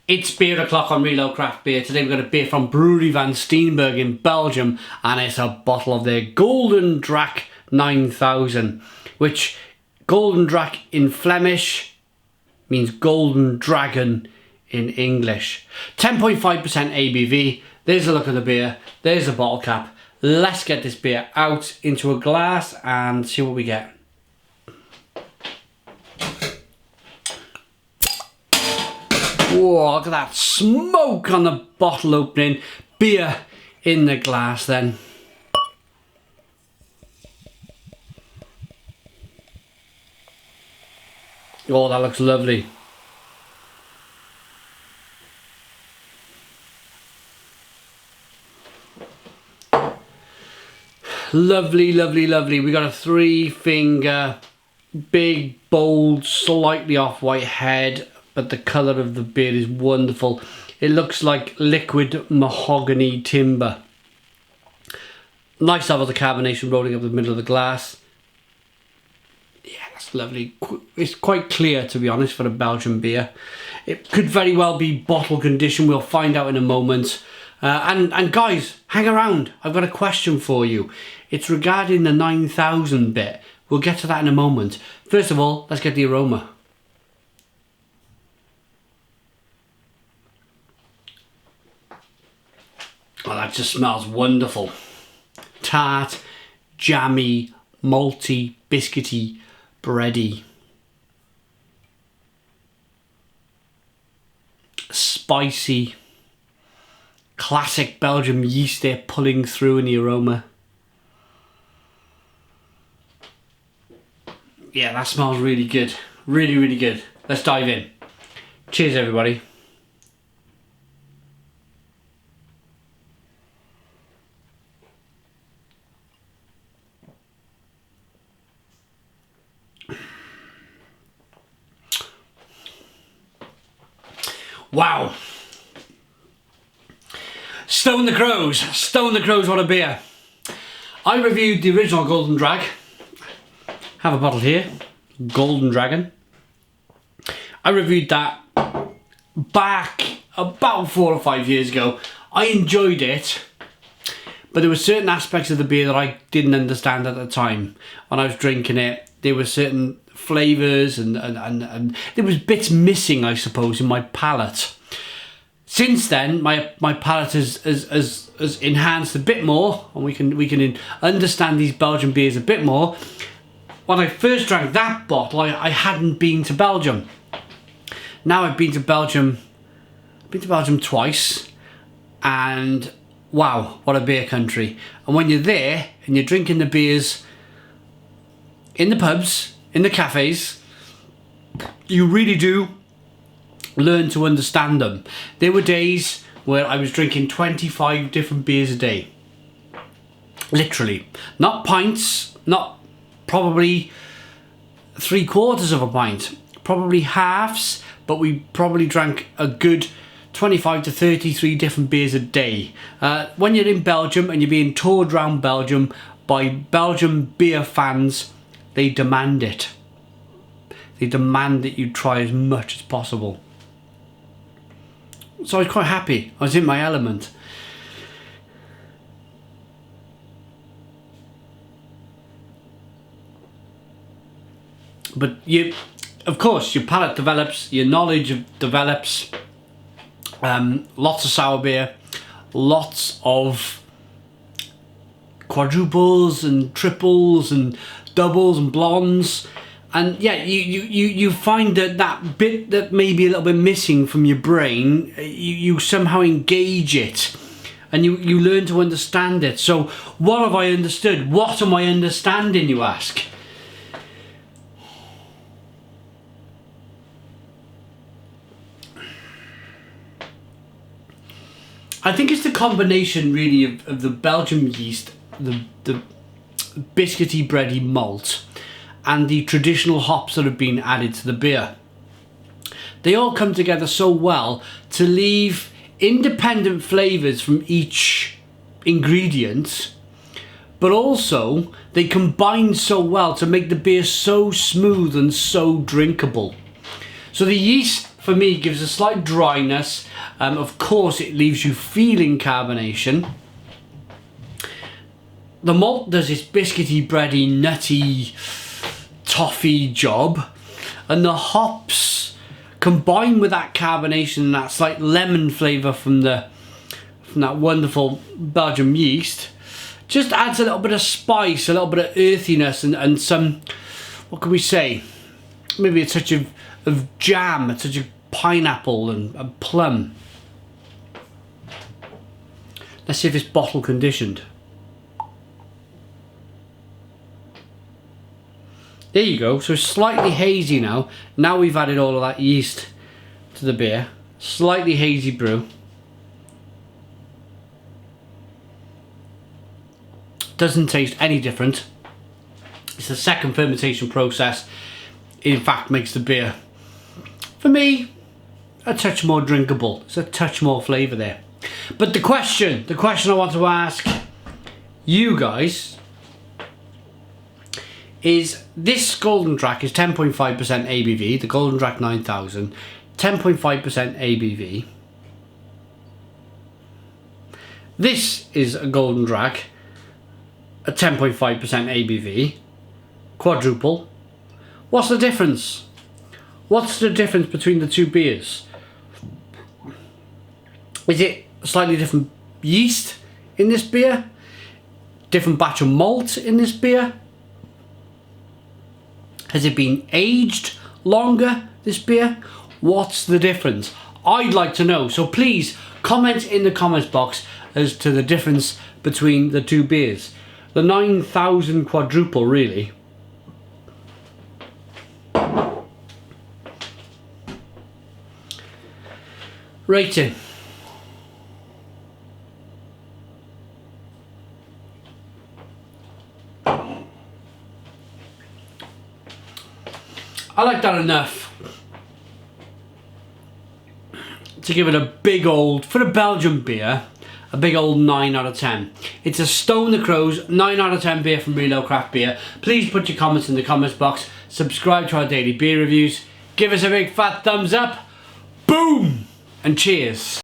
It's beer o'clock on Reload Craft Beer. Today we've got a beer from Brouwerij Van Steenberge in Belgium, and it's a bottle of their Gulden Draak 9000, which Gulden Draak in Flemish means Golden Dragon in English. 10.5% ABV. There's a look at the beer. There's the bottle cap. Let's get this beer out into a glass and see what we get. Whoa, look at that smoke on the bottle opening. Beer in the glass then. Oh, that looks lovely. Lovely, lovely, lovely. We got a 3-finger, big, bold, slightly off-white head, but the colour of the beer is wonderful. It looks like liquid mahogany timber. Nice to have the carbonation rolling up the middle of the glass. Yeah, that's lovely. It's quite clear, to be honest, for a Belgian beer. It could very well be bottle condition. We'll find out in a moment. And guys, hang around. I've got a question for you. It's regarding the 9000 bit. We'll get to that in a moment. First of all, let's get the aroma. Oh, that just smells wonderful. Tart, jammy, malty, biscuity, bready. Spicy. Classic Belgian yeast there pulling through in the aroma. Yeah, that smells really good. Really, really good. Let's dive in. Cheers, everybody. Wow. Stone the Crows, what a beer. I reviewed the original Gulden Draak. Have a bottle here, Golden Dragon. I reviewed that back about 4 or 5 years ago. I enjoyed it, but there were certain aspects of the beer that I didn't understand at the time. When I was drinking it, there were certain flavours and there was bits missing, I suppose, in my palate. Since then, my palate has enhanced a bit more, and we can understand these Belgian beers a bit more. When I first drank that bottle, I hadn't been to Belgium. Now I've been to Belgium. I've been to Belgium twice, and wow, what a beer country! And when you're there and you're drinking the beers in the pubs, in the cafes, you really do learn to understand them. There were days where I was drinking 25 different beers a day. Literally. Not pints, not probably 3/4 of a pint, probably halves, but we probably drank a good 25 to 33 different beers a day. When you're in Belgium and you're being toured around Belgium by Belgian beer fans, they demand it. They demand that you try as much as possible. So I was quite happy. I was in my element. But of course, your palate develops, your knowledge develops. Lots of sour beer, lots of quadruples and triples and doubles and blondes. And yeah, you find that bit that may be a little bit missing from your brain, you somehow engage it and you learn to understand it. So what have I understood? What am I understanding, you ask? I think it's the combination really of the Belgian yeast, the biscuity bready malt, and the traditional hops that have been added to the beer. They all come together so well to leave independent flavours from each ingredient, but also they combine so well to make the beer so smooth and so drinkable. So the yeast for me gives a slight dryness. Of course it leaves you feeling carbonation. The malt does this biscuity, bready, nutty, toffee job, and the hops combined with that carbonation and that slight lemon flavour from that wonderful Belgian yeast just adds a little bit of spice, a little bit of earthiness, and some, what can we say, maybe a touch of jam, a touch of pineapple and plum. Let's see if it's bottle conditioned. There you go, so it's slightly hazy now. Now we've added all of that yeast to the beer. Slightly hazy brew. Doesn't taste any different. It's the second fermentation process. It in fact makes the beer, for me, a touch more drinkable. It's a touch more flavour there. But the question I want to ask you guys is, this Gulden Draak is 10.5% ABV, the Gulden Draak 9000, 10.5% ABV. This is a Gulden Draak, a 10.5% ABV, quadruple. What's the difference? What's the difference between the two beers? Is it a slightly different yeast in this beer? Different batch of malt in this beer? Has it been aged longer, this beer? What's the difference? I'd like to know, so please comment in the comments box as to the difference between the two beers. The 9000 quadruple, really. Rating. I like that enough to give it a big old, for a Belgian beer, a big old 9 out of 10. It's a Stone the Crows 9 out of 10 beer from Reload Craft Beer. Please put your comments in the comments box. Subscribe to our daily beer reviews. Give us a big fat thumbs up. Boom! And cheers.